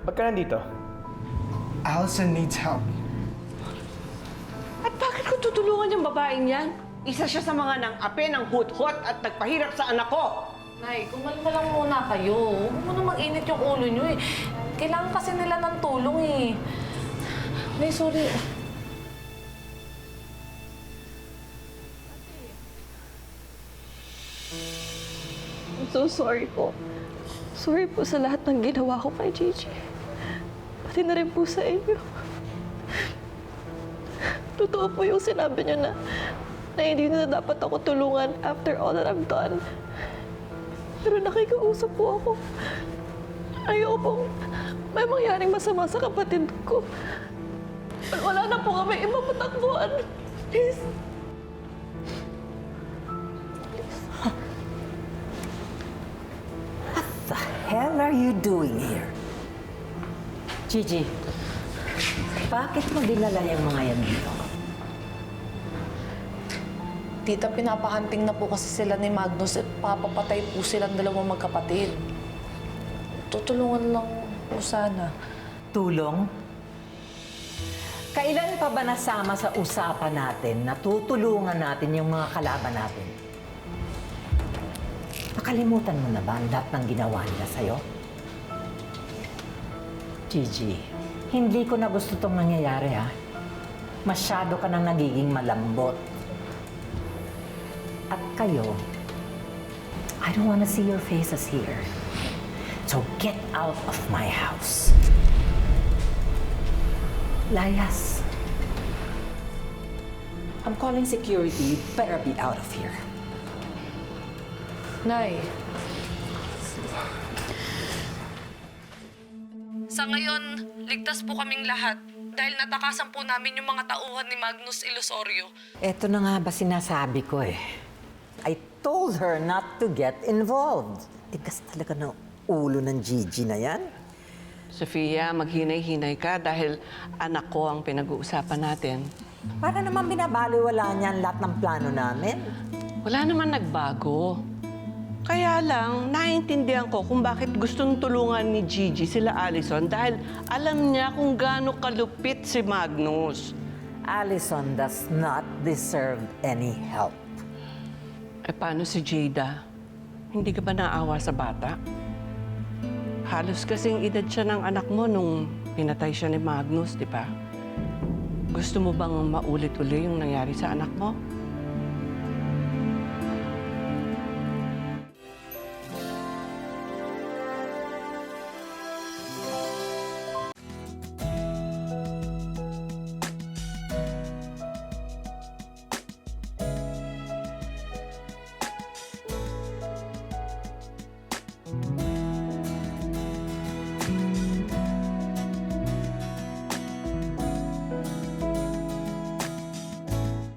ba't ka nandito? Allison needs help. At bakit ko tutulungan yung babaeng yan? Isa siya sa mga nang-ape ng hut-hut at nagpahirap sa anak ko. Nay, kumalma lang muna kayo. Huwag mo na mag-init yung ulo nyo eh. Kailangan kasi nila ng tulong eh. Nay, sorry. I'm so sorry po. Sorry po sa lahat ng ginawa ko kay Gigi. Pati na rin po sa inyo. Totoo po yung sinabi niyo na hindi na dapat ako tulungan after all that I've done. Pero nakikiusap po ako. Ayoko pong may mangyaring masama sa kapatid ko. Wala na po kami ibang matakbuhan. Please. What the hell are you doing here? Gigi, bakit mo dinala yung mga yan dito? Tita, pinapahanting na po kasi sila ni Magnus at papapatay po silang dalawang magkapatid. Tutulungan lang po sana. Tulong? Kailan pa ba nasama sa usapan natin na tutulungan natin yung mga kalaban natin? Nakalimutan mo na ba ang lahat ng ginawa nila sa'yo? Gigi, hindi ko na gusto itong nangyayari, ha? Masyado ka nang nagiging malambot. At kayo, I don't want to see your faces here. So get out of my house. Layas. I'm calling security. You better be out of here. Nay. Sa ngayon, ligtas po kaming lahat dahil natakasan po namin yung mga tauhan ni Magnus Ilusorio. Eto na nga ba sinasabi ko eh. I told her not to get involved. Tigas talaga ng ulo ng Gigi na yan. Sofia, maghinay-hinay ka dahil anak ko ang pinag-uusapan natin. Para naman binabaliwala niya ang lahat ng plano namin. Wala naman nagbago. Kaya lang, naiintindihan ko kung bakit gustong tulungan ni Gigi sila Allison dahil alam niya kung gaano kalupit si Magnus. Allison does not deserve any help. Eh, paano si Jada? Hindi ka ba naawa sa bata? Halos kasing edad siya ng anak mo nung pinatay siya ni Magnus, di ba? Gusto mo bang maulit-uli yung nangyari sa anak mo?